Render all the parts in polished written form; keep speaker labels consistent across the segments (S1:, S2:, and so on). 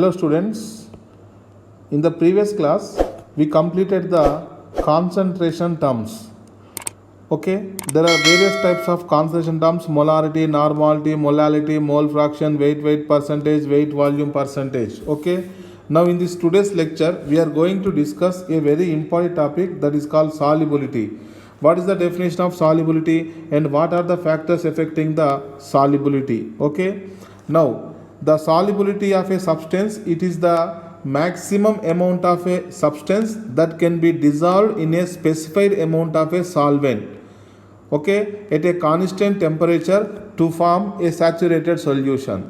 S1: Hello students, in the previous class we completed the concentration terms. Okay, there are various types of concentration terms: molarity, normality, molality, mole fraction, weight percentage, weight volume percentage. Okay, now in this today's lecture we are going to discuss a very important topic that is called solubility. What is the definition of solubility and what are the factors affecting the solubility? Okay, now the solubility of a substance, it is the maximum amount of a substance that can be dissolved in a specified amount of a solvent, okay, at a constant temperature to form a saturated solution.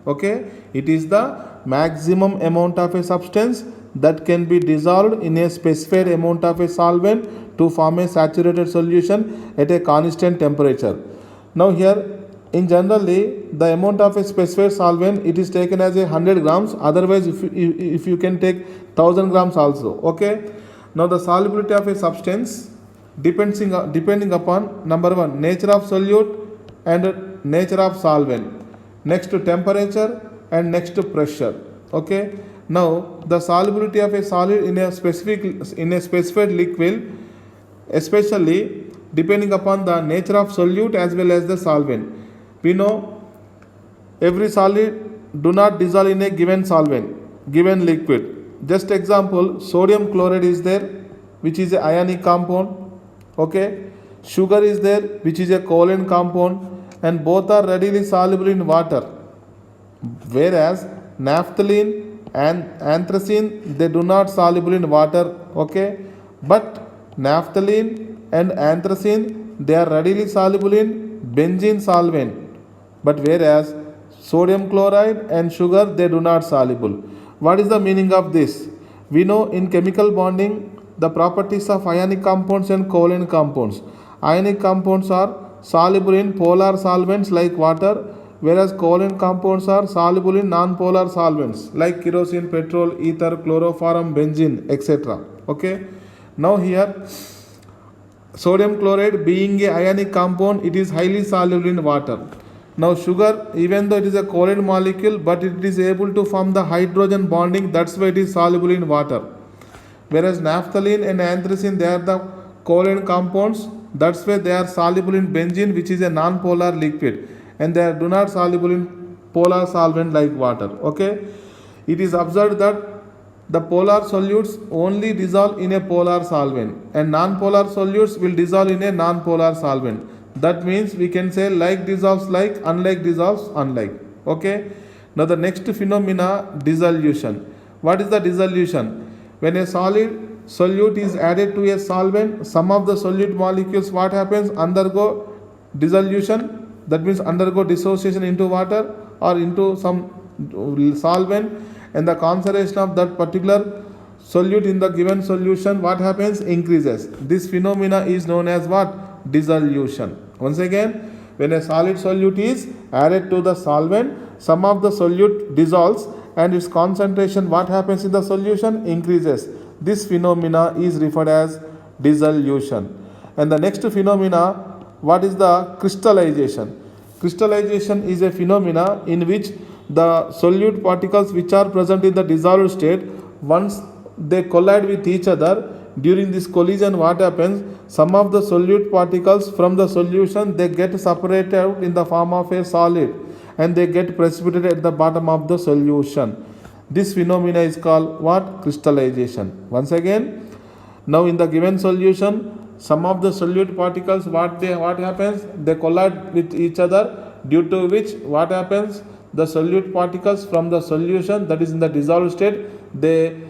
S1: Okay, it is the maximum amount of a substance that can be dissolved in a specified amount of a solvent to form a saturated solution at a constant temperature. Now here, in generally, the amount of a specified solvent, it is taken as 100 grams. Otherwise, if you can take 1000 grams also. Okay. Now the solubility of a substance depending upon number one, nature of solute and nature of solvent. Next to temperature and next to pressure. Okay. Now the solubility of a solid in a specified liquid, especially depending upon the nature of solute as well as the solvent. We know every solid do not dissolve in a given solvent, given liquid. Just example, sodium chloride is there, which is a ionic compound. Okay, sugar is there, which is a covalent compound, and both are readily soluble in water. Whereas naphthalene and anthracene, they do not soluble in water. Okay, but naphthalene and anthracene, they are readily soluble in benzene solvent. But whereas sodium chloride and sugar, they do not soluble. What is the meaning of this? We know in chemical bonding the properties of ionic compounds and covalent compounds. Ionic compounds are soluble in polar solvents like water, whereas covalent compounds are soluble in non-polar solvents like kerosene, petrol, ether, chloroform, benzene, etc. Okay. Now here, sodium chloride being a ionic compound, it is highly soluble in water. Now sugar, even though it is a covalent molecule, but it is able to form the hydrogen bonding, that's why it is soluble in water. Whereas naphthalene and anthracene, they are the covalent compounds, that's why they are soluble in benzene, which is a non-polar liquid, and they do not soluble in polar solvent like water. Okay, it is observed that the polar solutes only dissolve in a polar solvent, and non-polar solutes will dissolve in a non-polar solvent. That means we can say like dissolves like, unlike dissolves unlike. Okay. Now the next phenomena, dissolution. What is the dissolution? When a solid solute is added to a solvent, some of the solute molecules, what happens? Undergo dissolution. That means undergo dissociation into water or into some solvent, and the concentration of that particular solute in the given solution, what happens? Increases. This phenomena is known as what? Dissolution. Once again, when a solid solute is added to the solvent, some of the solute dissolves and its concentration, what happens in the solution? Increases. This phenomena is referred as dissolution. And the next phenomena, what is the crystallization? Crystallization is a phenomena in which the solute particles which are present in the dissolved state, once they collide with each other, during this collision, what happens? Some of the solute particles from the solution, they get separated out in the form of a solid, and they get precipitated at the bottom of the solution. This phenomena is called what? Crystallization. Once again, now in the given solution, some of the solute particles, what happens? They collide with each other, due to which what happens? The solute particles from the solution, that is in the dissolved state, they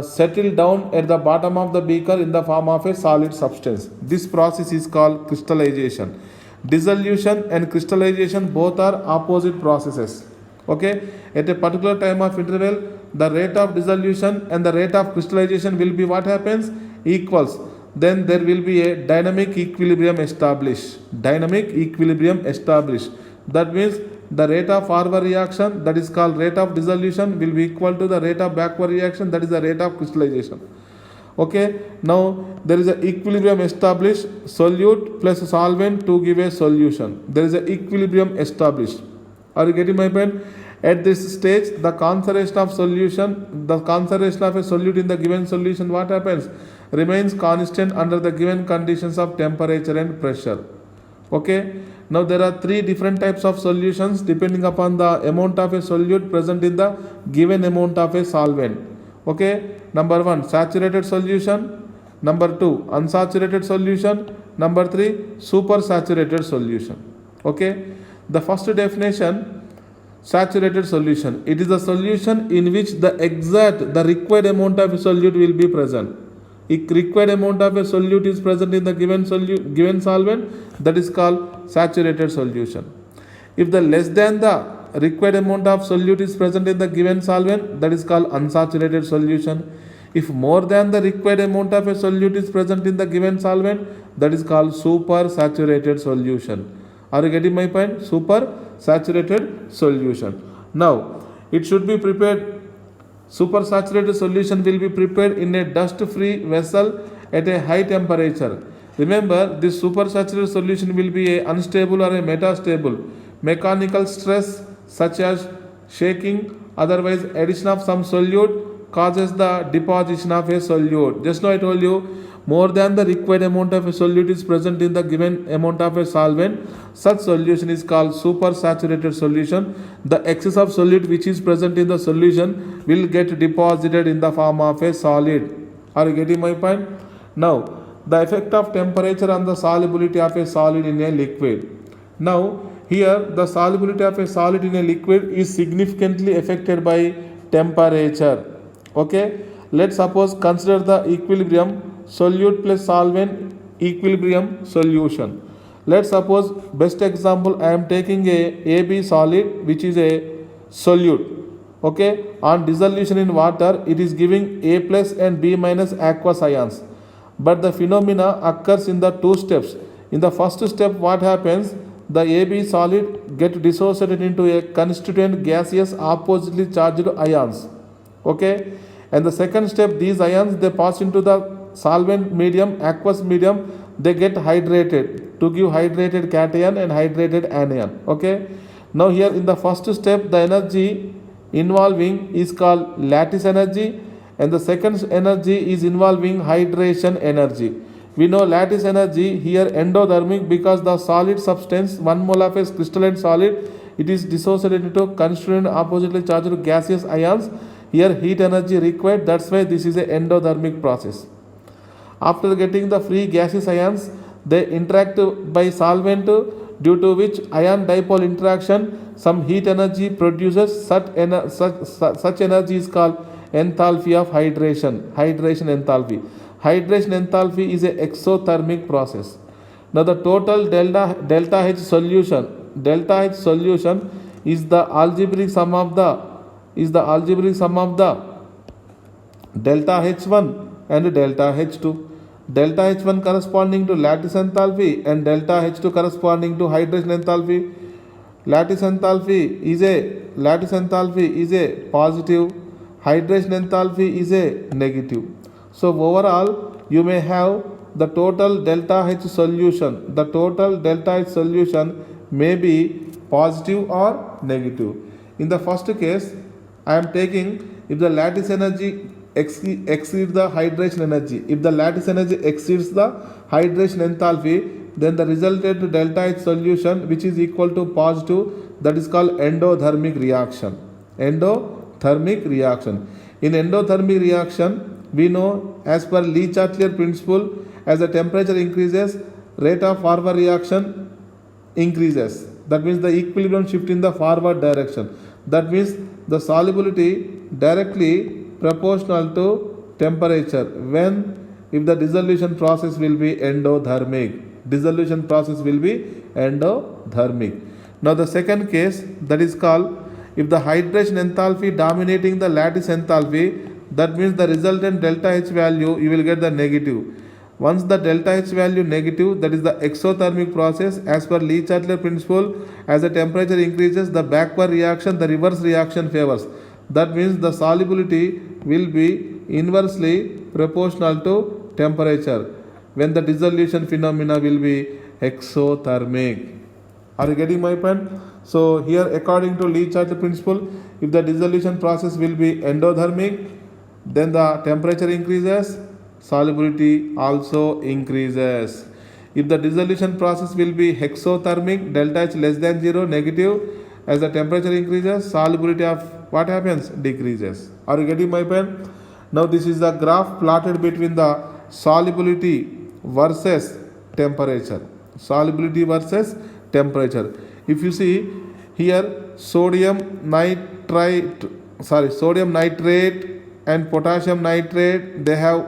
S1: settle down at the bottom of the beaker in the form of a solid substance. This process is called crystallization. Dissolution and crystallization both are opposite processes. Okay, at a particular time of interval, the rate of dissolution and the rate of crystallization will be what happens? Equals. Then there will be a dynamic equilibrium established. That means the rate of forward reaction, that is called rate of dissolution, will be equal to the rate of backward reaction, that is the rate of crystallization. Okay, now there is an equilibrium established, solute plus solvent to give a solution. There is an equilibrium established. Are you getting my point? At this stage, the concentration of a solute in the given solution, what happens? Remains constant under the given conditions of temperature and pressure. Okay. Now there are three different types of solutions depending upon the amount of a solute present in the given amount of a solvent. Okay. Number 1, saturated solution. Number 2, unsaturated solution. Number 3, supersaturated solution. Okay. The first definition, saturated solution. It is a solution in which the required amount of a solute will be present. If required amount of a solute is present in the given solvent, that is called saturated solution. If the less than the required amount of solute is present in the given solvent, that is called unsaturated solution. If more than the required amount of a solute is present in the given solvent, that is called supersaturated solution. Are you getting my point? Supersaturated solution. Now, it should be prepared. Supersaturated solution will be prepared in a dust-free vessel at a high temperature. Remember, this supersaturated solution will be a unstable or a metastable. Mechanical stress such as shaking, otherwise addition of some solute causes the deposition of a solute. Just now I told you, more than the required amount of a solute is present in the given amount of a solvent, such solution is called supersaturated solution. The excess of solute which is present in the solution will get deposited in the form of a solid. Are you getting my point? Now, the effect of temperature on the solubility of a solid in a liquid. Now, here the solubility of a solid in a liquid is significantly affected by temperature. Okay, let's suppose consider the equilibrium solute plus solvent equilibrium solution. Let's suppose, best example, I am taking a AB solid which is a solute. Okay, on dissolution in water, it is giving A plus and B minus aqueous ions. But the phenomena occurs in the two steps. In the first step, what happens? The AB solid get dissociated into a constituent gaseous oppositely charged ions. Okay, and the second step, these ions they pass into the solvent medium, aqueous medium, they get hydrated to give hydrated cation and hydrated anion. Okay, now here in the first step, the energy involving is called lattice energy, and the second energy is involving hydration energy. We know lattice energy here endothermic, because the solid substance 1 mole of a crystalline solid, it is dissociated into constituent oppositely charged gaseous ions. Here heat energy required, that's why this is a endothermic process. After getting the free gaseous ions, they interact by solvent, due to which ion dipole interaction some heat energy produces. Such energy is called enthalpy of hydration enthalpy. Hydration enthalpy is a exothermic process. Now the total delta H solution is the algebraic sum of the delta H1 and delta H2. Delta H1 corresponding to lattice enthalpy and delta H2 corresponding to hydration enthalpy. Lattice enthalpy is a positive, hydration enthalpy is a negative. So overall, you may have the total delta H solution. The total delta H solution may be positive or negative. In the first case, I am taking, if the lattice energy exceeds the hydration energy. If the lattice energy exceeds the hydration enthalpy, then the resultant delta H solution, which is equal to positive, that is called endothermic reaction. Endothermic reaction. In endothermic reaction, we know as per Le Chatelier principle, as the temperature increases, rate of forward reaction increases. That means the equilibrium shift in the forward direction. That means the solubility directly proportional to temperature if the dissolution process will be endothermic. Now the second case, that is called, if the hydration enthalpy dominating the lattice enthalpy, that means the resultant delta H value, you will get the negative. Once the delta H value negative, that is the exothermic process. As per Le Chatelier principle, as the temperature increases, the backward reaction, the reverse reaction favors. That means the solubility will be inversely proportional to temperature when the dissolution phenomena will be exothermic. Are you getting my point? So here according to Le Chatelet principle, if the dissolution process will be endothermic, then the temperature increases, solubility also increases. If the dissolution process will be hexothermic, delta H less than 0, negative, as the temperature increases, solubility of what happens? Decreases. Are you getting my point? Now this is the graph plotted between the solubility versus temperature. Solubility versus temperature. If you see here, sodium nitrate and potassium nitrate, they have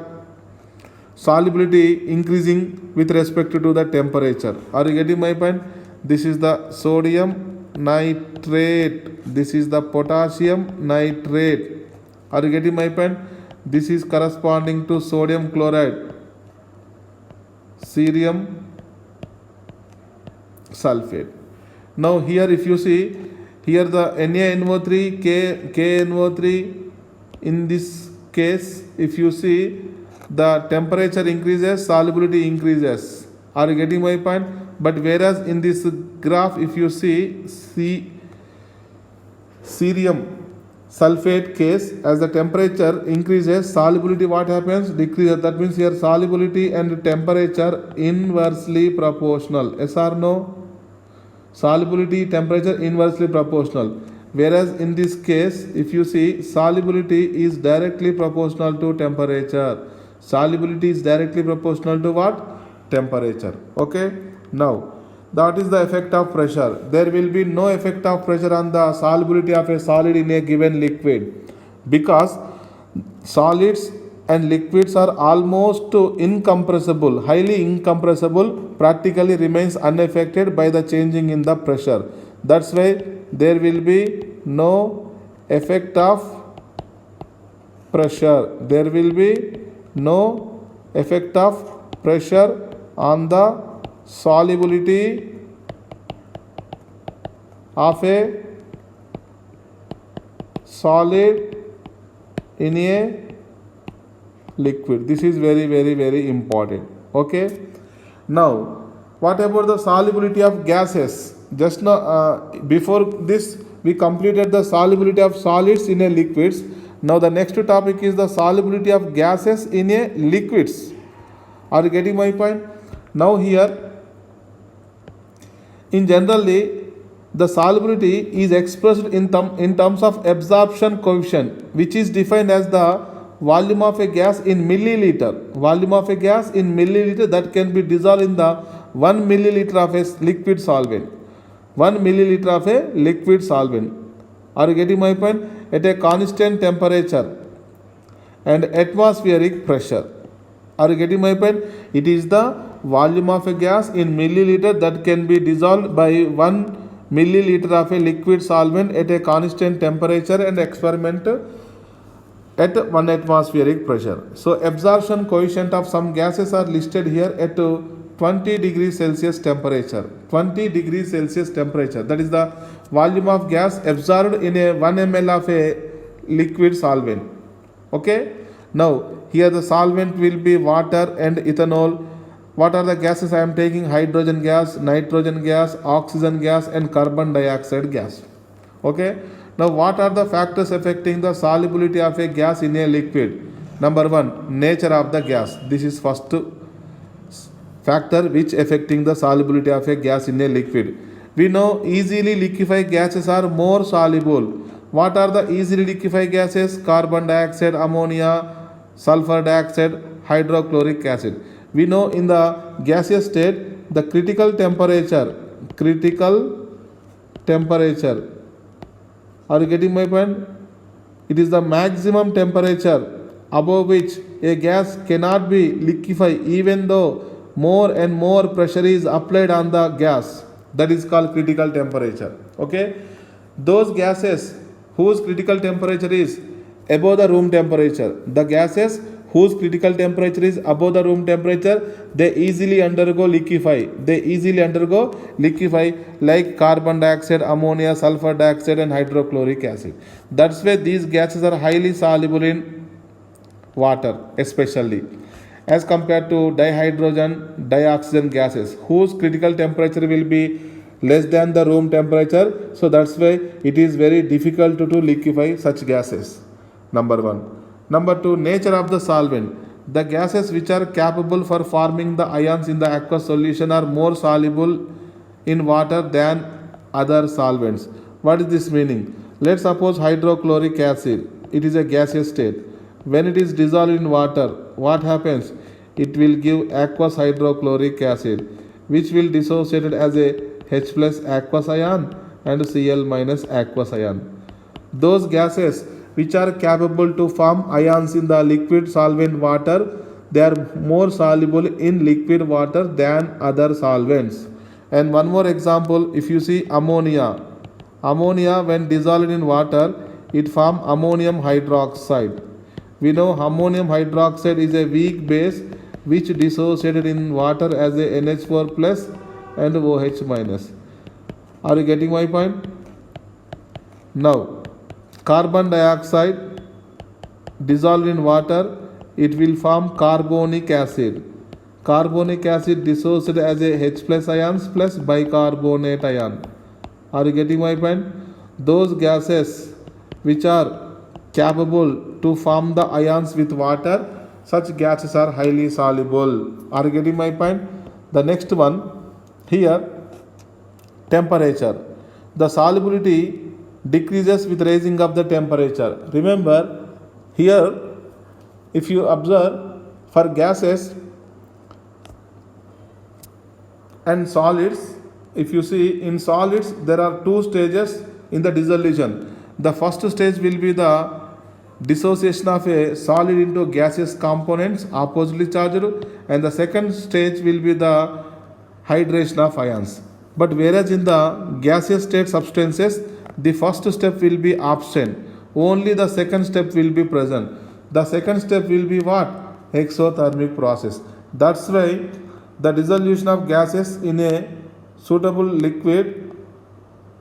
S1: solubility increasing with respect to the temperature. Are you getting my point? This is the sodium nitrate, this is the potassium nitrate. Are you getting my point? This is corresponding to sodium chloride, cerium sulfate. Now here if you see, here the NaNO3, KNO3, in this case if you see, the temperature increases, solubility increases. Are you getting my point? But whereas in this graph if you see, cerium sulfate case, as the temperature increases, solubility what happens? Decreases. That means here solubility and temperature inversely proportional. Yes or no? Solubility, temperature inversely proportional. Whereas in this case, if you see, solubility is directly proportional to temperature. Solubility is directly proportional to what? Temperature. Okay. Now, that is the effect of pressure. There will be no effect of pressure on the solubility of a solid in a given liquid, because solids and liquids are almost incompressible, highly incompressible, practically remains unaffected by the changing in the pressure. That's why there will be no effect of pressure. There will be no effect of pressure on the solubility of a solid in a liquid. This is very important. Okay. Now, what about the solubility of gases? Just now, before this, we completed the solubility of solids in a liquids. Now, the next topic is the solubility of gases in a liquids. Are you getting my point? Now, here, in generally, the solubility is expressed in terms of absorption coefficient, which is defined as the volume of a gas in milliliter. Volume of a gas in milliliter that can be dissolved in the 1 milliliter of a liquid solvent. 1 milliliter of a liquid solvent. Are you getting my point? At a constant temperature and atmospheric pressure. Are you getting my point? It is the volume of a gas in milliliter that can be dissolved by 1 milliliter of a liquid solvent at a constant temperature and experiment at 1 atmospheric pressure. So absorption coefficient of some gases are listed here at 20 degrees Celsius temperature. 20 degrees Celsius temperature. That is the volume of gas absorbed in a 1 ml of a liquid solvent. Okay. Now here the solvent will be water and ethanol. What are the gases I am taking? Hydrogen gas, nitrogen gas, oxygen gas and carbon dioxide gas. Okay. Now what are the factors affecting the solubility of a gas in a liquid? Number 1, nature of the gas. This is first factor which affecting the solubility of a gas in a liquid. We know easily liquefied gases are more soluble. What are the easily liquefied gases? Carbon dioxide, ammonia, sulfur dioxide, hydrochloric acid. We know in the gaseous state the critical temperature. Are you getting my point? It is the maximum temperature above which a gas cannot be liquefied even though more and more pressure is applied on the gas. That is called critical temperature. Okay. Those gases whose critical temperature is above the room temperature, the gases whose critical temperature is above the room temperature, they easily undergo liquefy. Like carbon dioxide, ammonia, sulfur dioxide and hydrochloric acid. That's why these gases are highly soluble in water, especially as compared to dihydrogen, dioxygen gases whose critical temperature will be less than the room temperature. So that's why it is very difficult to liquefy such gases. Number 1. Number 2, nature of the solvent. The gases which are capable for forming the ions in the aqueous solution are more soluble in water than other solvents. What is this meaning? Let's suppose hydrochloric acid. It is a gaseous state. When it is dissolved in water, what happens? It will give aqueous hydrochloric acid, which will dissociate as a H plus aqueous ion and Cl minus aqueous ion. Those gases which are capable to form ions in the liquid solvent water, they are more soluble in liquid water than other solvents. And one more example, if you see ammonia. Ammonia, when dissolved in water, it forms ammonium hydroxide. We know ammonium hydroxide is a weak base which dissociated in water as a NH4 plus and OH minus. Are you getting my point? Now, carbon dioxide dissolved in water, it will form carbonic acid. Carbonic acid dissociated as a H plus ions plus bicarbonate ion. Are you getting my point? Those gases which are capable to form the ions with water, such gases are highly soluble. Are you getting my point? The next one, here, temperature. The solubility decreases with raising of the temperature. Remember, here, if you observe, for gases and solids, if you see in solids, there are two stages in the dissolution. The first stage will be the dissociation of a solid into gaseous components oppositely charged, and the second stage will be the hydration of ions. But whereas in the gaseous state substances, the first step will be absent, only the second step will be present. The second step will be what? Exothermic process. That's why the dissolution of gases in a suitable liquid,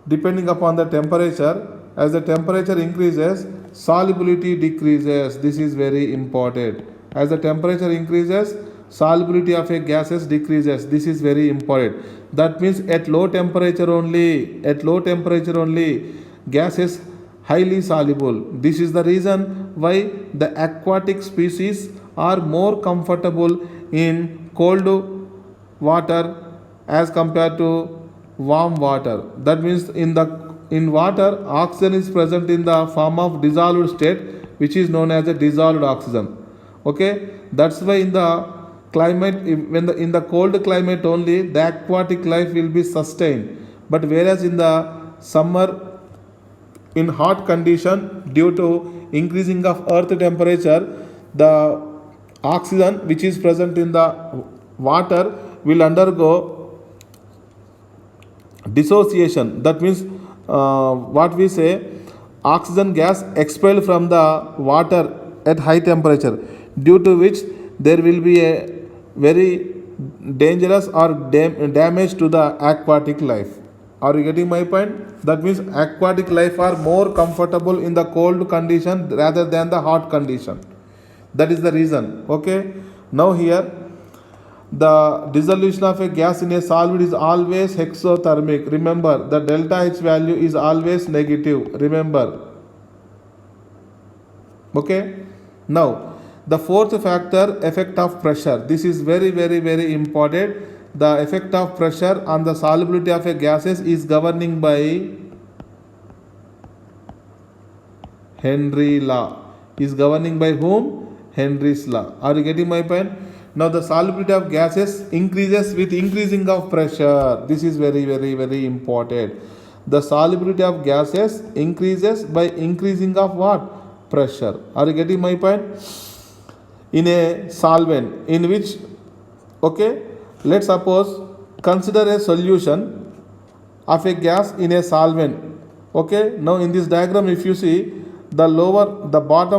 S1: depending upon the temperature, as the temperature increases, solubility decreases. This is very important. As the temperature increases, solubility of a gases decreases. This is very important. That means at low temperature only, gas is highly soluble. This is the reason why the aquatic species are more comfortable in cold water as compared to warm water. That means in water, oxygen is present in the form of dissolved state, which is known as a dissolved oxygen. Okay, that's why in the climate, in the cold climate only, the aquatic life will be sustained. But whereas in the summer, in hot condition, due to increasing of earth temperature, the oxygen which is present in the water will undergo dissociation. That means what we say, oxygen gas expelled from the water at high temperature, due to which there will be a very dangerous or damage to the aquatic life. Are you getting my point? That means aquatic life are more comfortable in the cold condition rather than the hot condition. That is the reason. Okay. Now here, the dissolution of a gas in a solid is always exothermic. Remember, the delta H value is always negative. Remember. Okay. Now, the fourth factor, effect of pressure. This is very, very, very important. The effect of pressure on the solubility of a gases is governing by Henry law. Is governing by whom? Henry's law. Are you getting my point? Now the solubility of gases increases with increasing of pressure. This is very, very, very important. The solubility of gases increases by increasing of what? Pressure. Are you getting my point? In a solvent in which, okay, let's suppose consider a solution of a gas in a solvent. Okay, now in this diagram, if you see, the lower part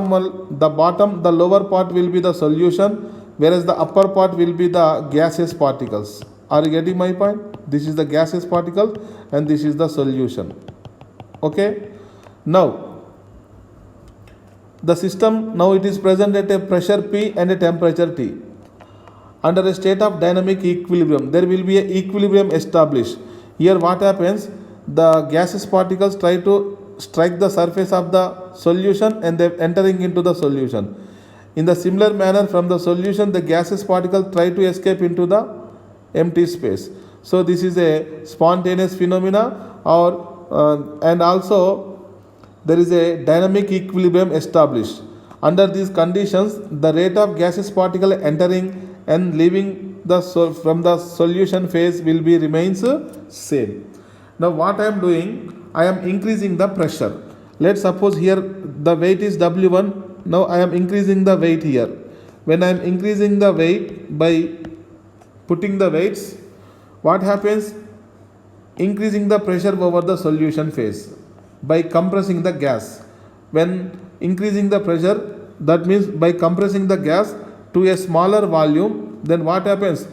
S1: will be the solution, whereas the upper part will be the gaseous particles. Are you getting my point? This is the gaseous particle and this is the solution. Okay, now the system, now it is present at a pressure P and a temperature T. Under a state of dynamic equilibrium, there will be an equilibrium established. Here what happens, the gaseous particles try to strike the surface of the solution and they entering into the solution. In the similar manner, from the solution the gaseous particle try to escape into the empty space. So this is a spontaneous phenomena, or and also there is a dynamic equilibrium established. Under these conditions, the rate of gaseous particle entering and leaving from the solution phase will be remains same. Now what I am doing, I am increasing the pressure. Let's suppose here the weight is W1. Now I am increasing the weight here. When I am increasing the weight by putting the weights, what happens? Increasing the pressure over the solution phase by compressing the gas. When increasing the pressure, that means by compressing the gas to a smaller volume, then what happens?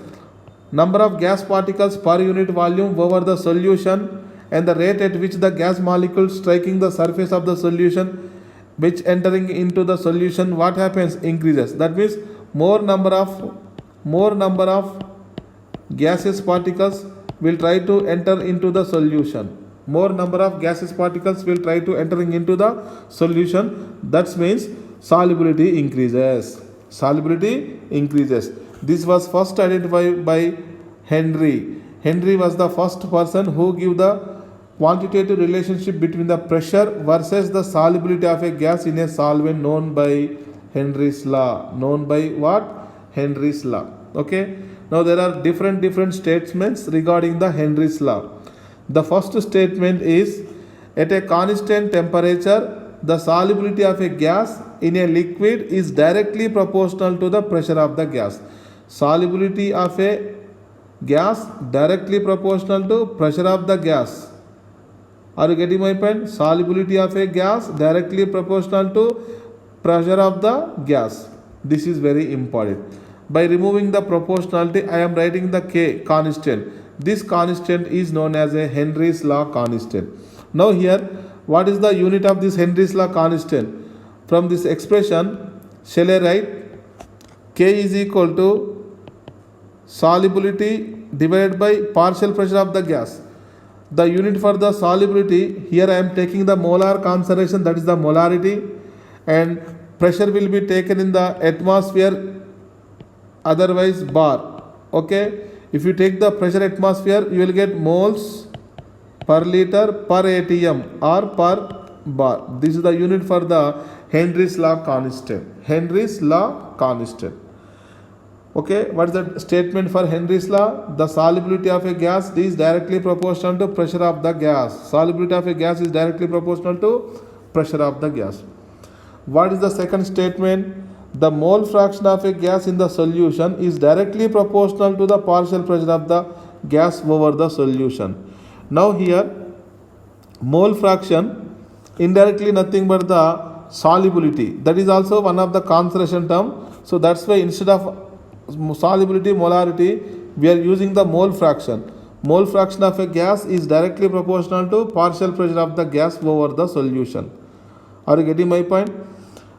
S1: Number of gas particles per unit volume over the solution and the rate at which the gas molecules striking the surface of the solution which entering into the solution, what happens? Increases. That means more number of gaseous particles will try to enter into the solution. More number of gaseous particles will try to entering into the solution. That means solubility increases. Solubility increases. This was first identified by Henry. Henry was the first person who gave the quantitative relationship between the pressure versus the solubility of a gas in a solvent, known by Henry's law. Known by what? Henry's law. Okay. Now there are different statements regarding the Henry's law. The first statement is, at a constant temperature, the solubility of a gas in a liquid is directly proportional to the pressure of the gas. Solubility of a gas directly proportional to pressure of the gas. Are you getting my point? Solubility of a gas directly proportional to pressure of the gas. This is very important. By removing the proportionality, I am writing the K constant. This constant is known as a Henry's law constant. Now here, what is the unit of this Henry's law constant? From this expression, shall I write K is equal to solubility divided by partial pressure of the gas. The unit for the solubility, here I am taking the molar concentration, that is the molarity, and pressure will be taken in the atmosphere, otherwise bar. Okay, if you take the pressure atmosphere, you will get moles per liter per atm or per bar. This is the unit for the Henry's law constant. Henry's law constant. Okay, what is the statement for Henry's law? The solubility of a gas is directly proportional to pressure of the gas. Solubility of a gas is directly proportional to pressure of the gas. What is the second statement? The mole fraction of a gas in the solution is directly proportional to the partial pressure of the gas over the solution. Now here, mole fraction, indirectly nothing but the solubility. That is also one of the concentration term. So that's why instead of solubility, molarity, we are using the mole fraction. Mole fraction of a gas is directly proportional to partial pressure of the gas over the solution. Are you getting my point?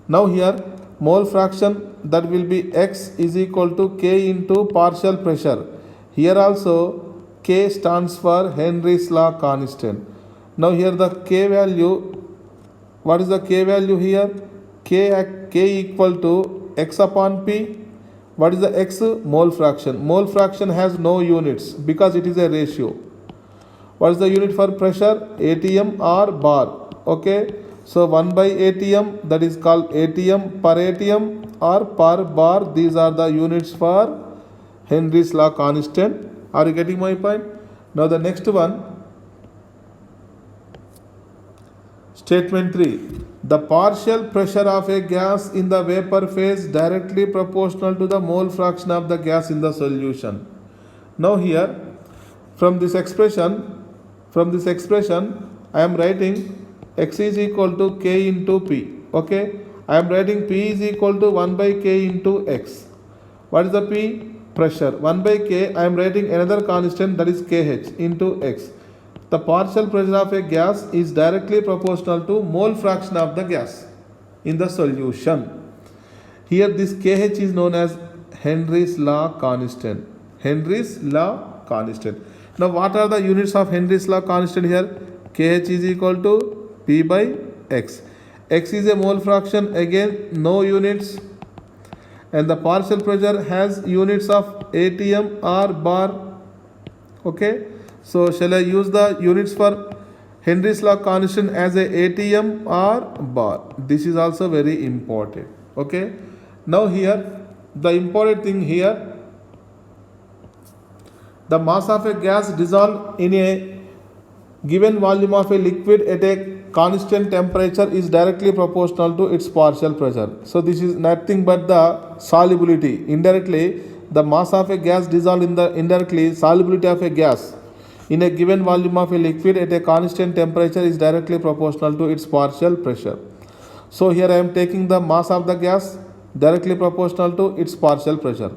S1: Now here, mole fraction, that will be X is equal to K into partial pressure. Here also K stands for Henry's law constant. Now here the K value, what is the K value here? K equal to X upon P. What is the X? Mole fraction. Mole fraction has no units because it is a ratio. What is the unit for pressure? atm or bar. Okay. So 1 by atm, that is called atm per atm or per bar. These are the units for Henry's law constant. Are you getting my point? Now the next one. Statement 3. The partial pressure of a gas in the vapor phase directly proportional to the mole fraction of the gas in the solution. Now here, from this expression, I am writing X is equal to K into P. Okay, I am writing P is equal to 1 by K into X. What is the P? Pressure. 1 by K, I am writing another constant, that is KH into X. The partial pressure of a gas is directly proportional to mole fraction of the gas in the solution. Here this KH is known as Henry's law constant. Henry's law constant. Now what are the units of Henry's law constant here? Kh is equal to P by X. X is a mole fraction, again no units, and the partial pressure has units of atm or bar. Okay, so shall I use the units for Henry's law constant as a atm or bar? This is also very important. Okay, now here the important thing here, the mass of a gas dissolved in a given volume of a liquid at a constant temperature is directly proportional to its partial pressure. So this is nothing but the solubility. Indirectly, the mass of a gas dissolved in the indirectly solubility of a gas in a given volume of a liquid at a constant temperature is directly proportional to its partial pressure. So here I am taking the mass of the gas directly proportional to its partial pressure.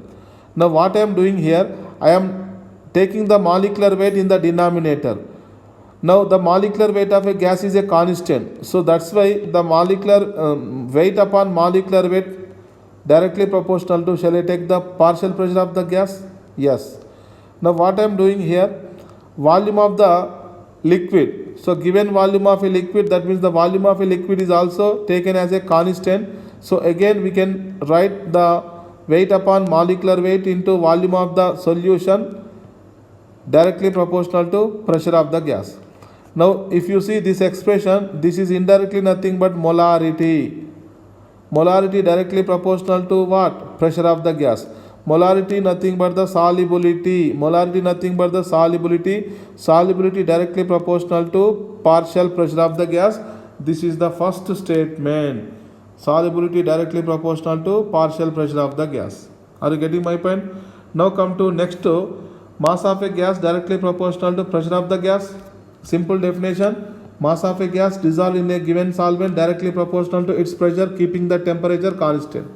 S1: Now what I am doing here, I am taking the molecular weight in the denominator. Now the molecular weight of a gas is a constant, so that's why the molecular weight upon molecular weight directly proportional to, shall I take the partial pressure of the gas? Yes. Now what I am doing here, volume of the liquid. So given volume of a liquid, that means the volume of a liquid is also taken as a constant. So again we can write the weight upon molecular weight into volume of the solution directly proportional to pressure of the gas. Now if you see this expression, this is indirectly nothing but molarity. Molarity directly proportional to what? Pressure of the gas. Molarity nothing but the solubility. Molarity nothing but the solubility. Solubility directly proportional to partial pressure of the gas. This is the first statement. Solubility directly proportional to partial pressure of the gas. Are you getting my point? Now come to next, mass of a gas directly proportional to pressure of the gas. Simple definition, mass of a gas dissolved in a given solvent directly proportional to its pressure, keeping the temperature constant.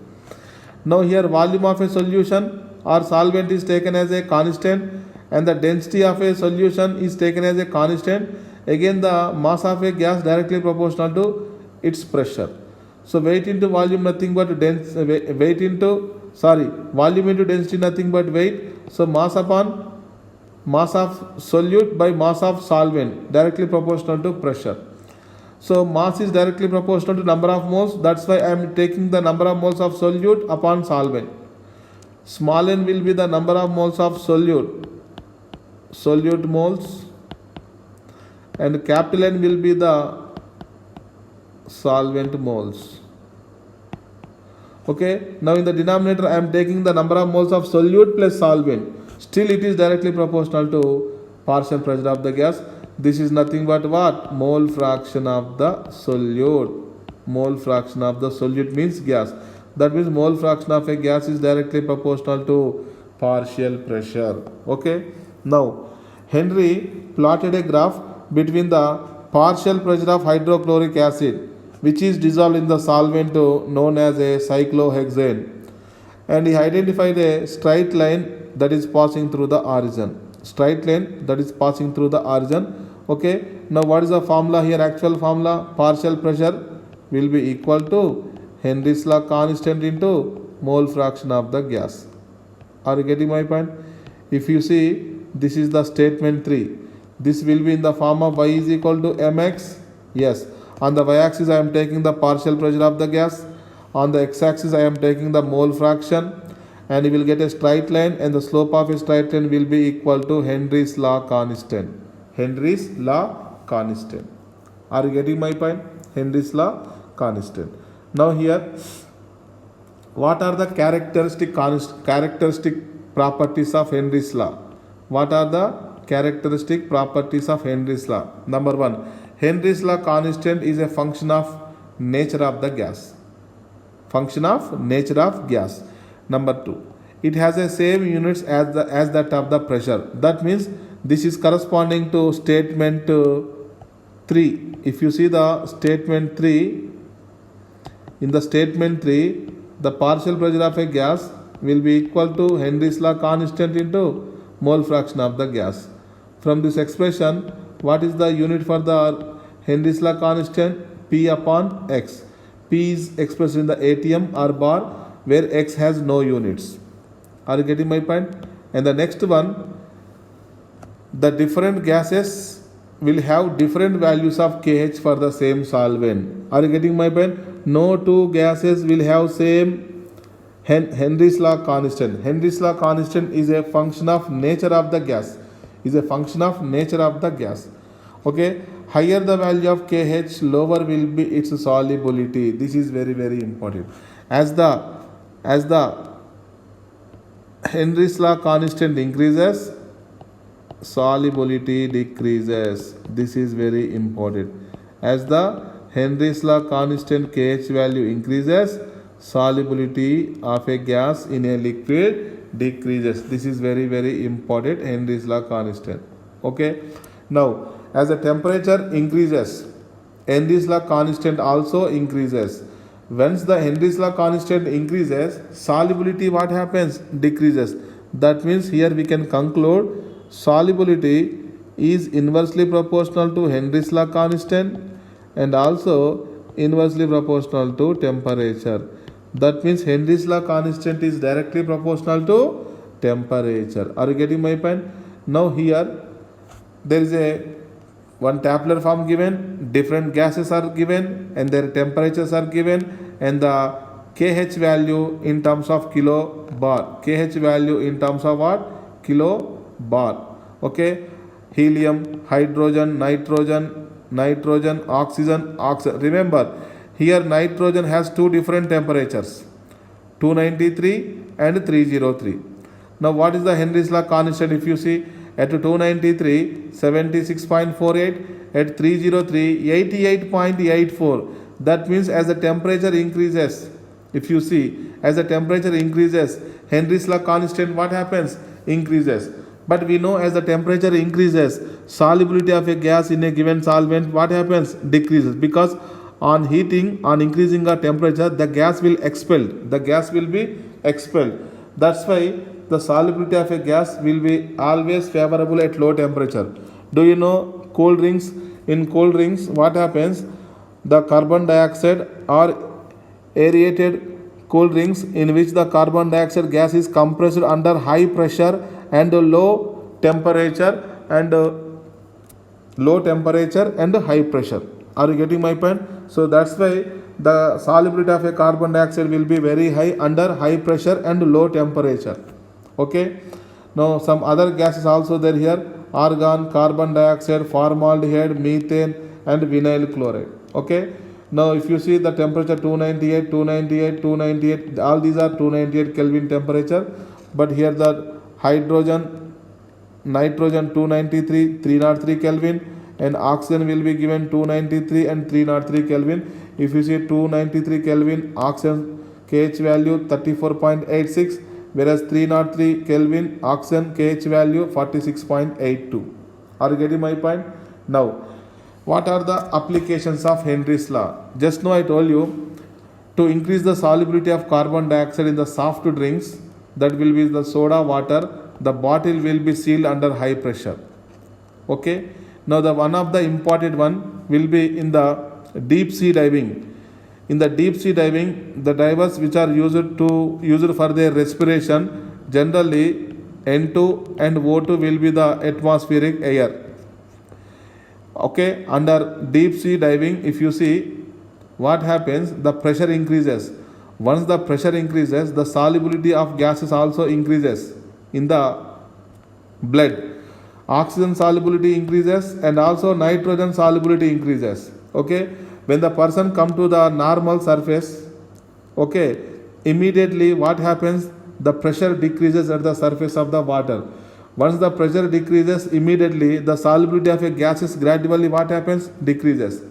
S1: Now here volume of a solution or solvent is taken as a constant and the density of a solution is taken as a constant. Again the mass of a gas directly proportional to its pressure. So weight into volume nothing but volume into density nothing but weight. So mass upon mass of solute by mass of solvent directly proportional to pressure. So mass is directly proportional to number of moles. That's why I am taking the number of moles of solute upon solvent. Small n will be the number of moles of solute moles, and capital N will be the solvent moles. Okay, now in the denominator I am taking the number of moles of solute plus solvent. Still it is directly proportional to partial pressure of the gas. This is nothing but what? Mole fraction of the solute. Mole fraction of the solute means gas. That means mole fraction of a gas is directly proportional to partial pressure. Okay. Now Henry plotted a graph between the partial pressure of hydrochloric acid, which is dissolved in the solvent known as a cyclohexane, and he identified a straight line that is passing through the origin. Straight line that is passing through the origin. Okay. Now what is the formula here? Actual formula, partial pressure will be equal to Henry's law constant into mole fraction of the gas. Are you getting my point? If you see, this is the statement 3. This will be in the form of y is equal to mx. Yes. On the y-axis I am taking the partial pressure of the gas. On the x-axis I am taking the mole fraction, and you will get a straight line, and the slope of a straight line will be equal to Henry's law constant. Henry's law constant. Are you getting my point? Henry's law constant. Now here, what are the characteristic properties of Henry's law? What are the characteristic properties of Henry's law? Number 1, Henry's law constant is a function of nature of the gas. Function of nature of gas. Number 2, it has the same units as that of the pressure. That means this is corresponding to statement 3. If you see the statement 3, in the statement 3, the partial pressure of a gas will be equal to Henry's law constant into mole fraction of the gas. From this expression, what is the unit for the Henry's law constant? P upon X. P is expressed in the atm or bar, where X has no units. Are you getting my point? And the next one, the different gases will have different values of KH for the same solvent. Are you getting my point? No two gases will have same Henry's law constant. Henry's law constant is a function of nature of the gas. Is a function of nature of the gas. Okay, higher the value of KH, lower will be its solubility. This is very very important. As the Henry's law constant increases, solubility decreases. This is very important. As the Henry's law constant KH value increases, solubility of a gas in a liquid decreases. This is very very important, Henry's law constant. Okay, now as the temperature increases, Henry's law constant also increases. Once the Henry's law constant increases, solubility what happens? Decreases. That means here we can conclude solubility is inversely proportional to Henry's law constant and also inversely proportional to temperature. That means Henry's law constant is directly proportional to temperature. Are you getting my point? Now here there is a one tabular form given, different gases are given and their temperatures are given, and the KH value in terms of kilobar. KH value in terms of what? Kilobar. Okay, helium, hydrogen, nitrogen, oxygen. Remember, here nitrogen has two different temperatures, 293 and 303. Now what is the Henry's law constant? If you see, at 293, 76.48, at 303, 88.84. That means as the temperature increases, if you see, as the temperature increases, Henry's law constant what happens? Increases. But we know as the temperature increases, solubility of a gas in a given solvent what happens? Decreases, because on heating, on increasing the temperature, the gas will expel. The gas will be expelled. That's why the solubility of a gas will be always favorable at low temperature. Do you know cold drinks? In cold drinks, what happens? The carbon dioxide or aerated cold drinks in which the carbon dioxide gas is compressed under high pressure and low temperature and high pressure. Are you getting my point? So that's why the solubility of a carbon dioxide will be very high under high pressure and low temperature. Okay, now some other gases also there here: argon, carbon dioxide, formaldehyde, methane and vinyl chloride. Okay, now if you see the temperature 298, all these are 298 Kelvin temperature, but here the hydrogen, nitrogen 293, 303 Kelvin, and oxygen will be given 293 and 303 Kelvin. If you see 293 Kelvin, oxygen KH value 34.86, whereas 303 Kelvin, oxygen KH value 46.82. Are you getting my point? Now, what are the applications of Henry's law? Just now I told you, to increase the solubility of carbon dioxide in the soft drinks, that will be the soda water, the bottle will be sealed under high pressure. Okay. Now the one of the important one will be in the deep sea diving. In the deep sea diving, the divers which are used for their respiration, generally N2 and O2 will be the atmospheric air. Okay, under deep sea diving, if you see what happens, the pressure increases. Once the pressure increases, the solubility of gases also increases in the blood. Oxygen solubility increases and also nitrogen solubility increases. Okay, when the person come to the normal surface, okay, immediately what happens? The pressure decreases at the surface of the water. Once the pressure decreases, immediately the solubility of a gases gradually what happens? Decreases.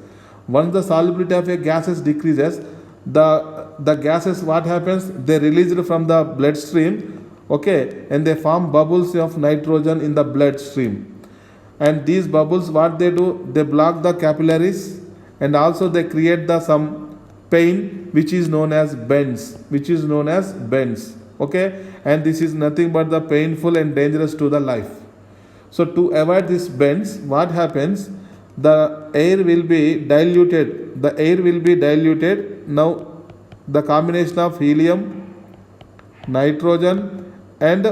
S1: Once the solubility of a gases decreases, the gases what happens? They released from the bloodstream, okay, and they form bubbles of nitrogen in the bloodstream. And these bubbles, what they do? They block the capillaries and also they create some pain which is known as bends. Okay, and this is nothing but the painful and dangerous to the life. So to avoid these bends, what happens? The air will be diluted. Now the combination of helium, nitrogen and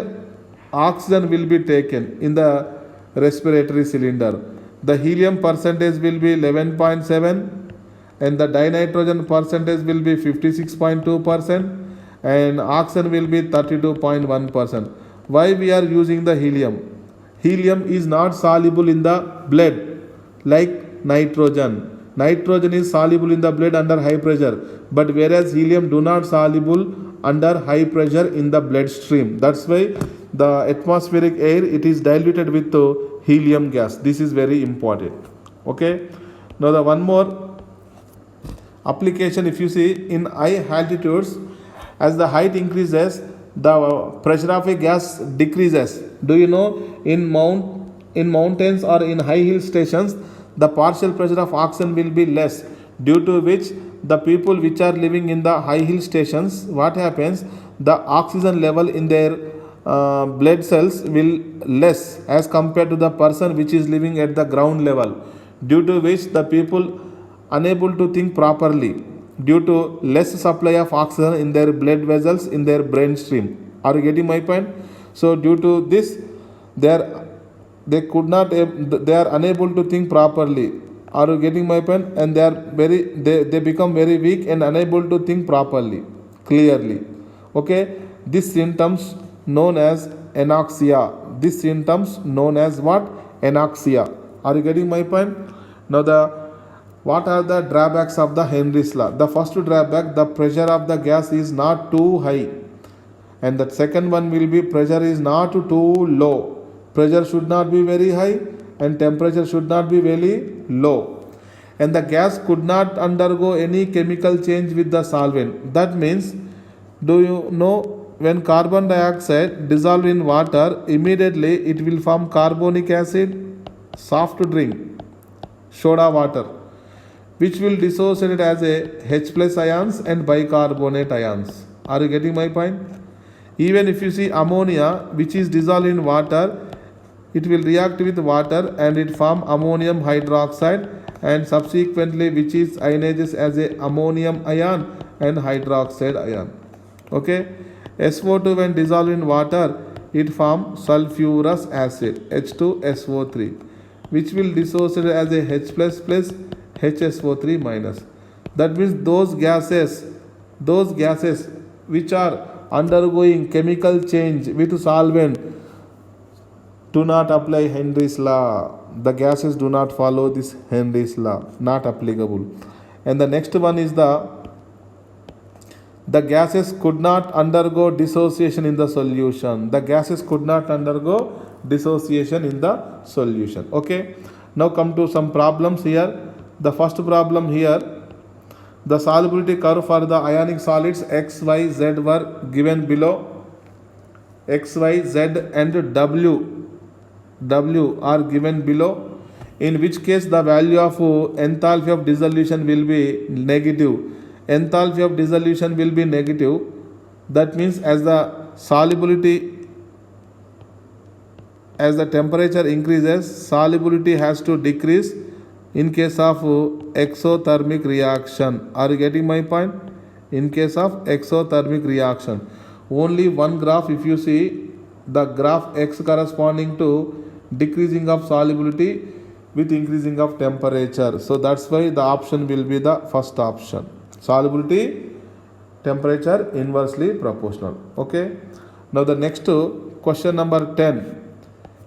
S1: oxygen will be taken in the respiratory cylinder. The helium percentage will be 11.7 and the dinitrogen percentage will be 56.2% and oxygen will be 32.1%. Why we are using the helium? Helium is not soluble in the blood like nitrogen. Nitrogen is soluble in the blood under high pressure, but whereas helium do not soluble under high pressure in the bloodstream. That's why the atmospheric air, it is diluted with the helium gas. This is very important. Okay. Now the one more application, if you see in high altitudes, as the height increases, the pressure of a gas decreases. Do you know in mountains or in high hill stations, the partial pressure of oxygen will be less, due to which the people which are living in the high hill stations, what happens, the oxygen level in their blood cells will less as compared to the person which is living at the ground level, due to which the people unable to think properly due to less supply of oxygen in their blood vessels in their brain stream. Are you getting my point? So due to this, they could not, they are unable to think properly. Are you getting my point? And they become very weak and unable to think properly, clearly. Okay, these symptoms known as anoxia. These symptoms known as what? Anoxia. Are you getting my point? Now what are the drawbacks of the Henry's law? The first drawback, the pressure of the gas is not too high, and the second one will be pressure is not too low. Pressure should not be very high and temperature should not be very low, and the gas could not undergo any chemical change with the solvent. That means, do you know, when carbon dioxide dissolved in water, immediately it will form carbonic acid, soft drink, soda water, which will dissociate as a H plus ions and bicarbonate ions. Are you getting my point? Even if you see ammonia, which is dissolved in water, it will react with water and it form ammonium hydroxide, and subsequently which is ionizes as a ammonium ion and hydroxide ion. Okay. SO2 when dissolved in water, it form sulfurous acid, H2SO3, which will dissociate as a H plus HSO3 minus. That means those gases which are undergoing chemical change with solvent do not apply Henry's law. The gases do not follow this Henry's law, not applicable. And the next one is the gases could not undergo dissociation in the solution. The gases could not undergo dissociation in the solution. Okay. Now come to some problems here. The first problem here, the solubility curve for the ionic solids X, Y, Z were given below. X, Y, Z and W are given below, in which case the value of enthalpy of dissolution will be negative. Enthalpy of dissolution will be negative. That means as the temperature increases, solubility has to decrease in case of exothermic reaction. Are you getting my point? In case of exothermic reaction, only one graph, if you see the graph X corresponding to decreasing of solubility with increasing of temperature. So that's why the option will be the first option. Solubility, temperature inversely proportional. Okay. Now the next question number 10.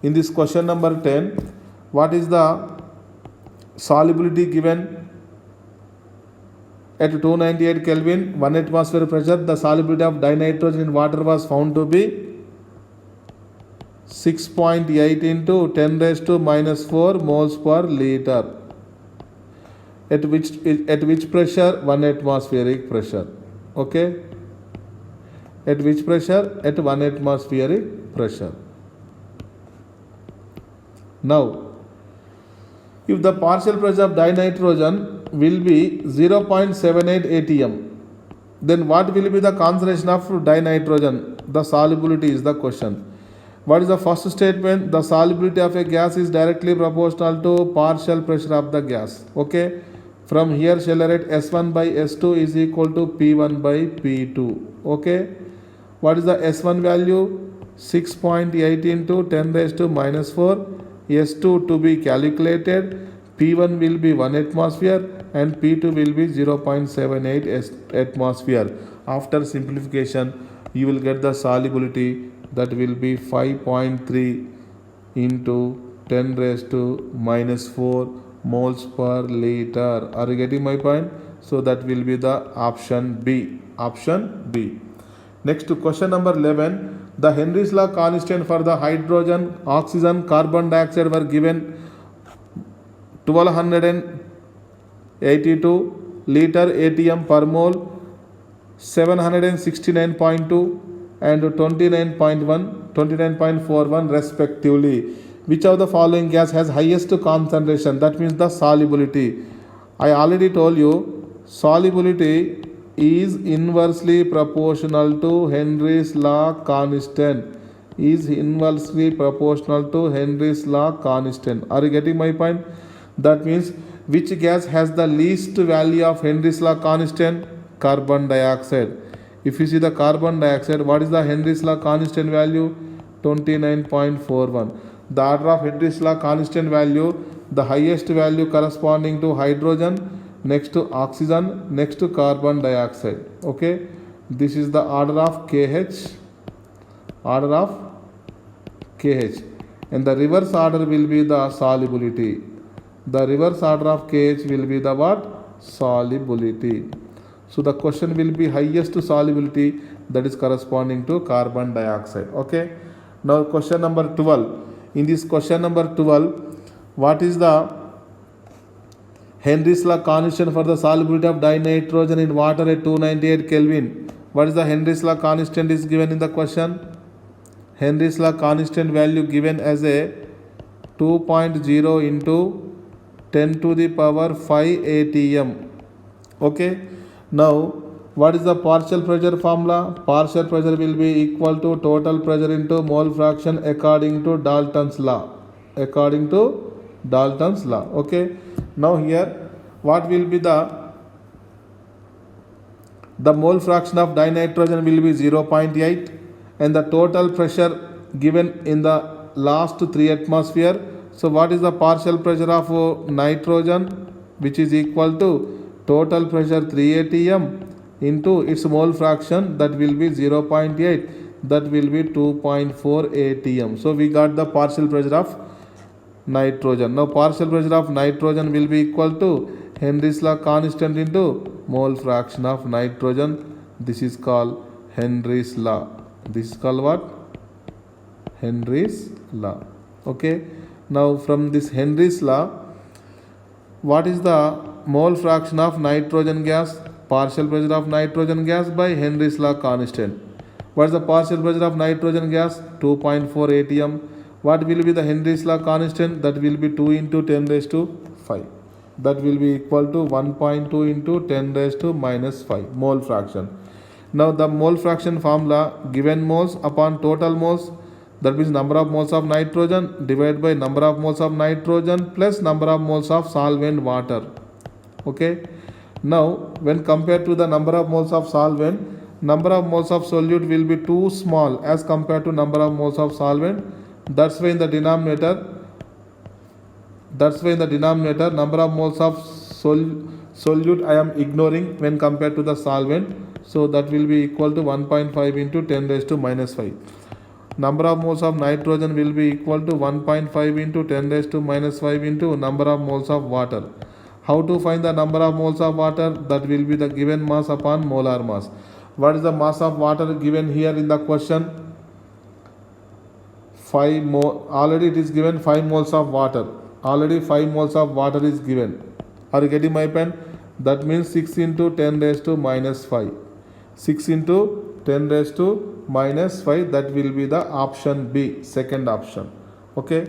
S1: In this question number 10, what is the solubility given at 298 Kelvin, 1 atmosphere pressure? The solubility of dinitrogen in water was found to be 6.8 into 10 raised to minus 4 moles per liter. At which pressure? 1 atmospheric pressure. Okay. At which pressure? At 1 atmospheric pressure. Now, if the partial pressure of dinitrogen will be 0.78 atm, then what will be the concentration of dinitrogen? The solubility is the question. What is the first statement? The solubility of a gas is directly proportional to partial pressure of the gas. Okay. From here, shall I write S1 by S2 is equal to P1 by P2. Okay. What is the S1 value? 6.8 into 10 raised to minus 4 S2 to be calculated. P1 will be 1 atmosphere and P2 will be 0.78 atmosphere. After simplification, you will get the solubility that will be 5.3 into 10 raised to minus 4 moles per liter. Are you getting my point? So that will be the option B. Option B. Next to question number 11. The Henry's law constant for the hydrogen, oxygen, carbon dioxide were given 1282 liter atm per mole, 769.2 and 29.41 respectively. Which of the following gas has highest concentration? That means the solubility. I already told you solubility is inversely proportional to Henry's law constant. Is inversely proportional to Henry's law constant. Are you getting my point? That means which gas has the least value of Henry's law constant? Carbon dioxide. If you see the carbon dioxide, what is the Henry's law constant value? 29.41. The order of Henry's law constant value, the highest value corresponding to hydrogen, next to oxygen, next to carbon dioxide. Okay, this is the order of KH, and the reverse order will be the solubility. The reverse order of KH will be the what? Solubility. So the question will be highest solubility, that is corresponding to carbon dioxide. Okay. Now question number 12. In this question number 12, what is the Henry's law constant for the solubility of dinitrogen in water at 298 Kelvin? What is the Henry's law constant is given in the question? Henry's law constant value given as a 2.0 into 10 to the power 5 atm. Okay. Now what is the partial pressure formula? Partial pressure will be equal to total pressure into mole fraction according to Dalton's law. Okay. Now here what will be the mole fraction of dinitrogen will be 0.8 and the total pressure given in the last 3 atmosphere. So what is the partial pressure of nitrogen, which is equal to total pressure 3 atm into its mole fraction, that will be 0.8, that will be 2.4 atm. So we got the partial pressure of nitrogen. Now partial pressure of nitrogen will be equal to Henry's law constant into mole fraction of nitrogen. This is called Henry's law. This is called what? Henry's law. Okay. Now from this Henry's law, what is the mole fraction of nitrogen gas? Partial pressure of nitrogen gas by Henry's law constant. What is the partial pressure of nitrogen gas? 2.4 atm. What will be the Henry's law constant? That will be 2 into 10 raised to 5. That will be equal to 1.2 into 10 raised to minus 5 mole fraction. Now the mole fraction formula, given moles upon total moles, that means number of moles of nitrogen divided by number of moles of nitrogen plus number of moles of solvent water. Okay. Now when compared to the number of moles of solvent, number of moles of solute will be too small as compared to number of moles of solvent. That's why in the denominator number of moles of solute I am ignoring when compared to the solvent. So that will be equal to 1.5 into 10 raised to minus 5. Number of moles of nitrogen will be equal to 1.5 into 10 raised to minus 5 into number of moles of water. How to find the number of moles of water? That will be the given mass upon molar mass. What is the mass of water given here in the question? 5 mole. Already it is given 5 moles of water. Already 5 moles of water is given. Are you getting my pen? That means 6 into 10 raised to minus 5. 6 into 10 raised to minus 5. That will be the option B, second option. Okay.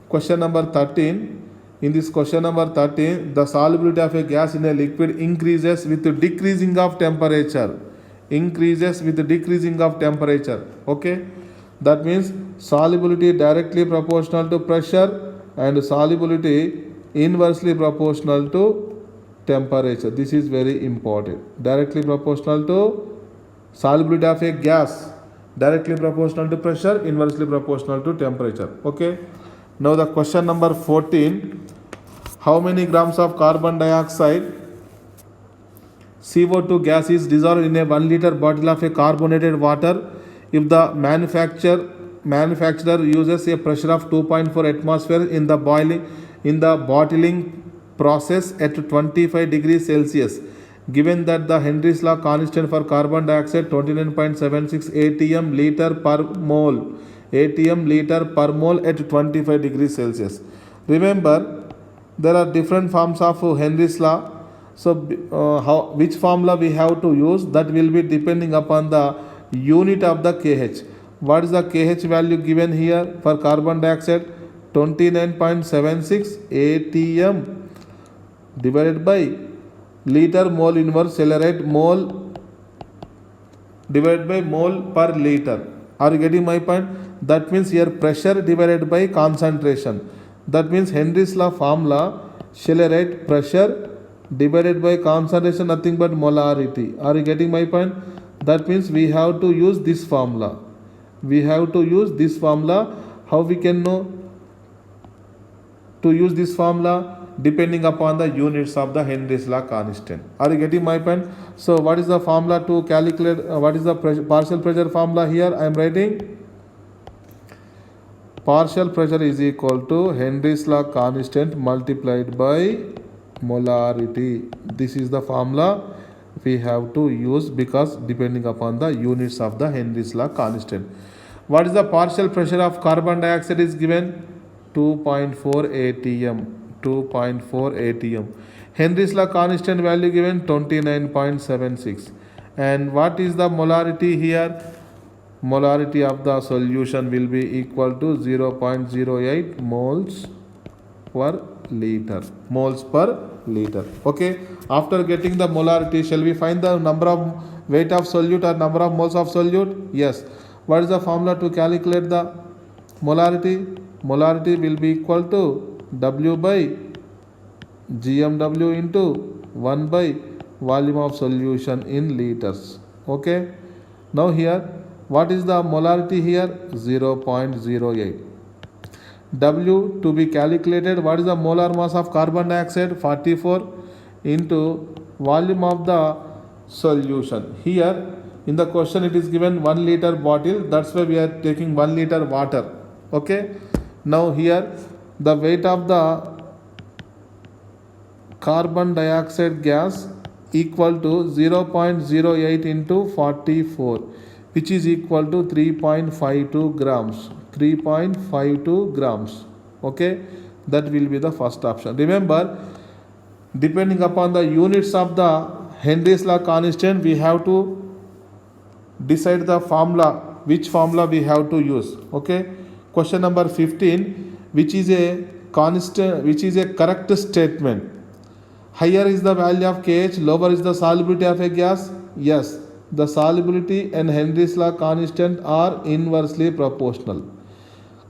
S1: Question number 13. In this question number 13, the solubility of a gas in a liquid increases with the decreasing of temperature. Okay. That means solubility directly proportional to pressure and solubility inversely proportional to temperature. This is very important. Directly proportional to solubility of a gas, directly proportional to pressure, inversely proportional to temperature. Okay. Now the question number 14. How many grams of carbon dioxide CO2 gas is dissolved in a 1 liter bottle of a carbonated water if the manufacturer uses a pressure of 2.4 atmosphere in the bottling process at 25 degrees Celsius. Given that the Henry's law constant for carbon dioxide 29.76 atm liter per mole at 25 degrees Celsius. Remember, there are different forms of Henry's law. So which formula we have to use, that will be depending upon the unit of the kh. What is the kh value given here for carbon dioxide? 29.76 atm divided by liter mole inverse, shall I write mole divided by mole per liter. Are you getting my point? That means here pressure divided by concentration. That means Henry's law formula, shall I write pressure divided by concentration, nothing but molarity. Are you getting my point? That means we have to use this formula. How we can know to use this formula? Depending upon the units of the Henry's law constant. Are you getting my point? So what is the formula to calculate? What is the partial pressure formula here? I am writing partial pressure is equal to Henry's law constant multiplied by molarity. This is the formula we have to use because depending upon the units of the Henry's law constant. What is the partial pressure of carbon dioxide is given? 2.4 atm. Henry's law constant value given 29.76. And what is the molarity here? Molarity of the solution will be equal to 0.08 moles per liter. Okay. After getting the molarity, shall we find the number of weight of solute or number of moles of solute? Yes. What is the formula to calculate the molarity? Molarity will be equal to W by GMW into 1 by volume of solution in liters. Okay. Now here, what is the molarity here? 0.08. W to be calculated, what is the molar mass of carbon dioxide? 44 into volume of the solution. Here in the question it is given 1 liter bottle, that's why we are taking 1 liter water. Okay. Now here the weight of the carbon dioxide gas equal to 0.08 into 44, which is equal to 3.52 grams. Okay, that will be the first option. Remember, depending upon the units of the Henry's law constant, we have to decide the formula, which formula we have to use. Okay. Question number 15, which is a correct statement. Higher is the value of kh, lower is the solubility of a gas. Yes, the solubility and Henry's law constant are inversely proportional.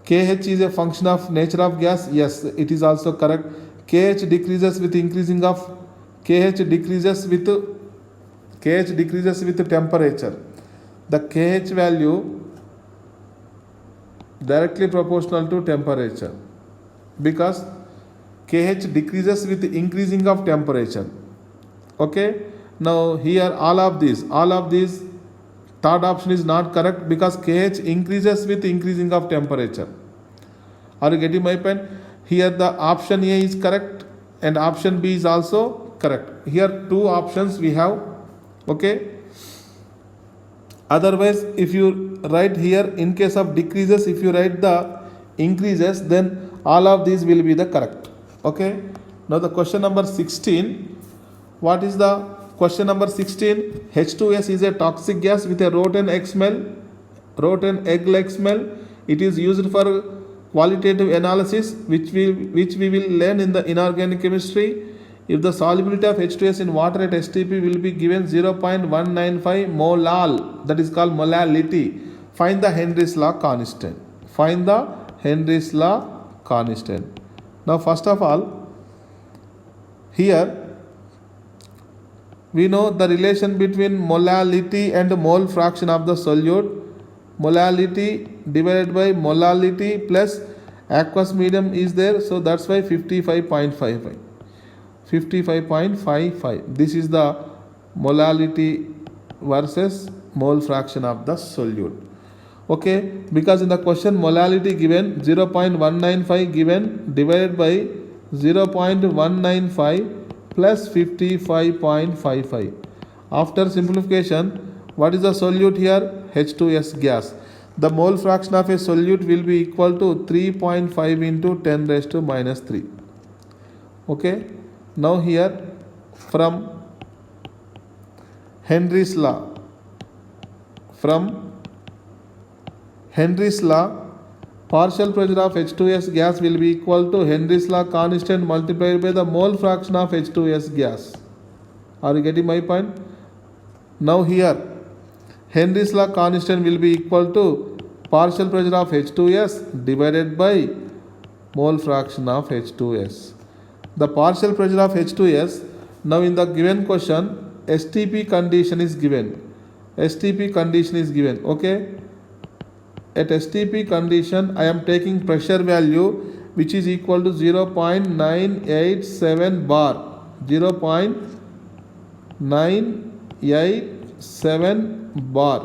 S1: kh is a function of nature of gas. Yes, it is also correct. kh decreases with temperature. The kh value directly proportional to temperature, because kh decreases with increasing of temperature. Okay. Now here all of these third option is not correct because kh increases with increasing of temperature. Are you getting my point? Here the option A is correct and option B is also correct. Here two options we have. Okay. Otherwise, if you write here in case of decreases, if you write the increases, then all of these will be the correct. Okay. Now the question number 16. What is the question number 16? H2S is a toxic gas with a rotten egg like smell. It is used for qualitative analysis, which we will learn in the inorganic chemistry. If the solubility of H2S in water at STP will be given 0.195 molal, that is called molality. Find the Henry's law constant. Now first of all, here we know the relation between molality and mole fraction of the solute. Molality divided by molality plus Aqueous medium is there, so that's why 55.55. 55.55. This is the molality versus mole fraction of the solute. Okay, because in the question molality given 0.195 given divided by 0.195 plus 55.55. After simplification, what is the solute here? H2S gas. The mole fraction of a solute will be equal to 3.5 into 10 raised to minus 3. Okay, now here from Henry's law, partial pressure of H2S gas will be equal to Henry's law constant multiplied by the mole fraction of H2S gas. Are you getting my point? Now here Henry's law constant will be equal to partial pressure of H2S divided by mole fraction of H2S. The partial pressure of H2S, now in the given question STP condition is given. STP condition is given. Okay. At STP condition, I am taking pressure value which is equal to 0.987 bar. 0.987 bar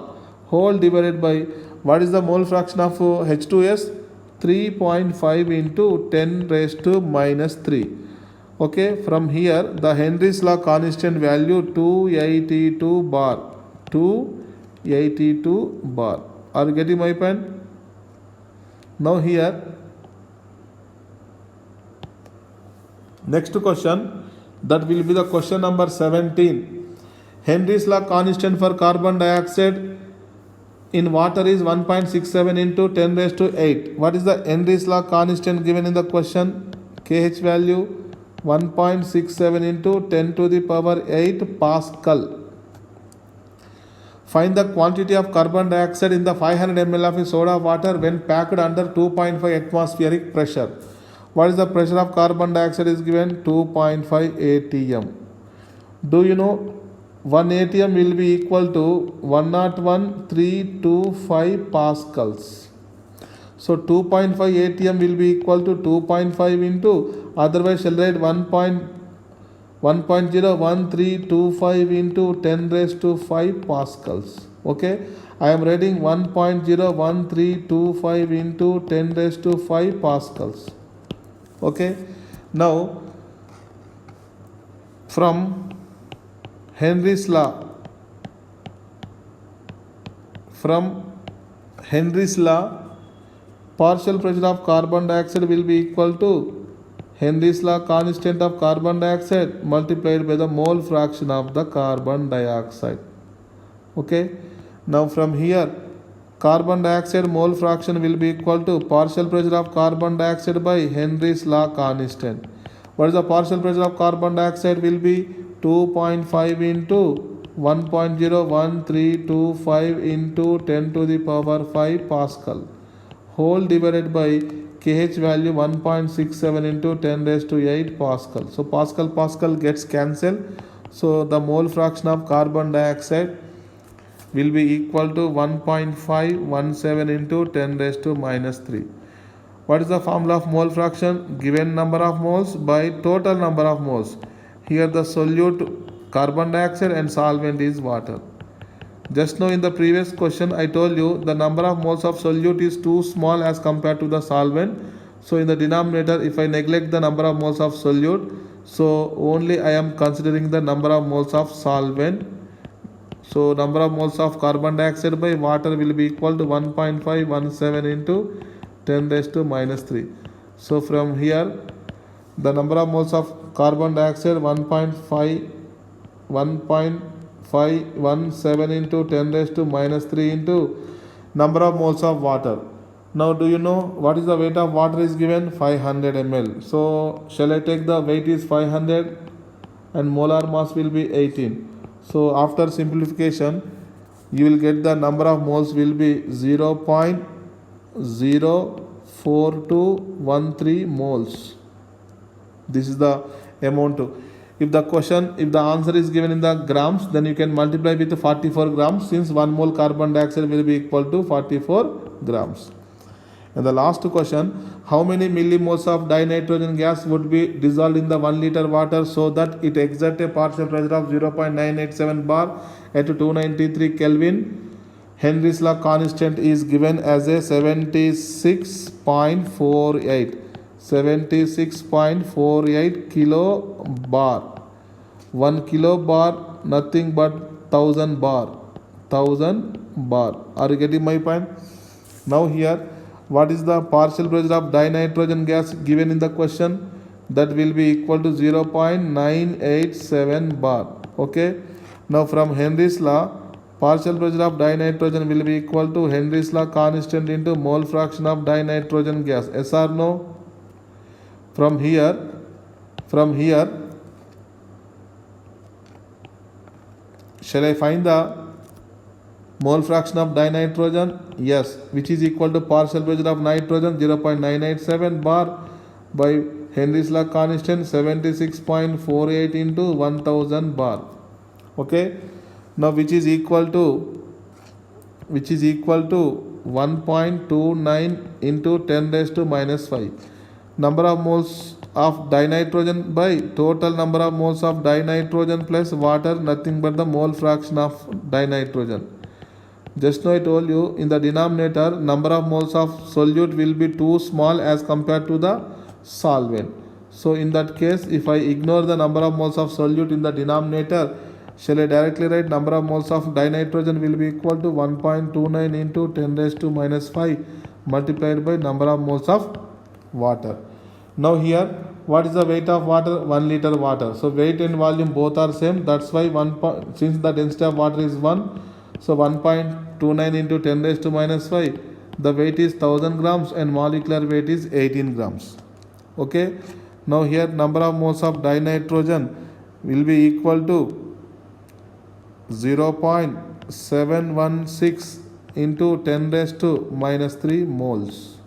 S1: whole divided by what is the mole fraction of H2S? 3.5 into 10 raised to minus 3. Okay, from here the Henry's law constant value 282 bar. 282 bar. Are you getting my point? Now here next question, that will be the question number 17. Henry's law constant for carbon dioxide in water is 1.67 into 10 raised to 8. What is the Henry's law constant given in the question? KH value 1.67 into 10 to the power 8 Pascal. Find the quantity of carbon dioxide in the 500 ml of soda water when packed under 2.5 atmospheric pressure. What is the pressure of carbon dioxide is given? 2.5 atm. Do you know 1 atm will be equal to 101,325 pascals. So 2.5 atm will be equal to 2.5 into, otherwise shall write 1.01325 into 10 raised to 5 pascals. Okay, I am writing 1.01325 into 10 raised to 5 pascals. Okay, now from Henry's law, partial pressure of carbon dioxide will be equal to Henry's law constant of carbon dioxide multiplied by the mole fraction of the carbon dioxide. Okay, now from here carbon dioxide mole fraction will be equal to partial pressure of carbon dioxide by Henry's law constant. What is the partial pressure of carbon dioxide will be 2.5 into 1.01325 into 10 to the power 5 Pascal whole divided by KH value 1.67 into 10 raised to 8 Pascal. So Pascal gets cancelled. So the mole fraction of carbon dioxide will be equal to 1.517 into 10 raised to minus 3. What is the formula of mole fraction? Given number of moles by total number of moles. Here the solute carbon dioxide and solvent is water. Just now in the previous question I told you the number of moles of solute is too small as compared to the solvent. So in the denominator if I neglect the number of moles of solute, so only I am considering the number of moles of solvent. So number of moles of carbon dioxide by water will be equal to 1.517 into 10 raised to minus 3. So from here the number of moles of carbon dioxide 1.517 into 10 raised to minus 3 into number of moles of water. Now do you know what is the weight of water is given? 500 ml. So shall I take the weight is 500 and molar mass will be 18. So after simplification you will get the number of moles will be 0.04213 moles. This is the amount. If the answer is given in the grams, then you can multiply with 44 grams since 1 mole carbon dioxide will be equal to 44 grams. And the last question, how many millimoles of dinitrogen gas would be dissolved in the 1 liter water so that it exerts a partial pressure of 0.987 bar at 293 Kelvin? Henry's law constant is given as a 76.48. 76.48 kilobar. 1 kilobar, nothing but 1000 bar. 1000 bar. Are you getting my point? Now here, what is the partial pressure of dinitrogen gas given in the question? That will be equal to 0.987 bar. Okay. Now from Henry's law, partial pressure of dinitrogen will be equal to Henry's law constant into mole fraction of dinitrogen gas. Yes or no? From here, shall I find the mole fraction of dinitrogen? Yes, which is equal to partial pressure of nitrogen 0.987 bar by Henry's law constant 76.48 into 1000 bar. Okay. Now which is equal to 1.29 into 10 raised to minus 5. Number of moles of dinitrogen by total number of moles of dinitrogen plus water, nothing but the mole fraction of dinitrogen. Just now I told you, in the denominator number of moles of solute will be too small as compared to the solvent. So in that case, if I ignore the number of moles of solute in the denominator, shall I directly write number of moles of dinitrogen will be equal to 1.29 into 10 raised to minus 5 multiplied by number of moles of water. Now here, what is the weight of water? 1 liter water. So weight and volume both are same. That's why since the density of water is 1, so 1.29 into 10 raised to minus 5, the weight is 1000 grams and molecular weight is 18 grams. Okay. Now here number of moles of dinitrogen will be equal to 0.716 into 10 raised to minus 3 moles.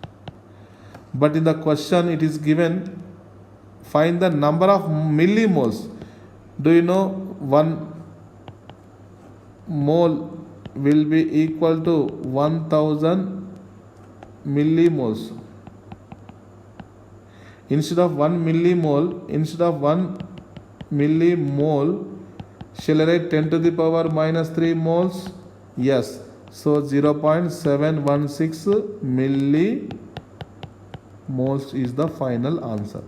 S1: But in the question it is given, find the number of millimoles. Do you know 1 mole will be equal to 1000 millimoles. Instead of 1 millimole, shall I write 10 to the power minus 3 moles? Yes. So 0.716 millimoles is the final answer.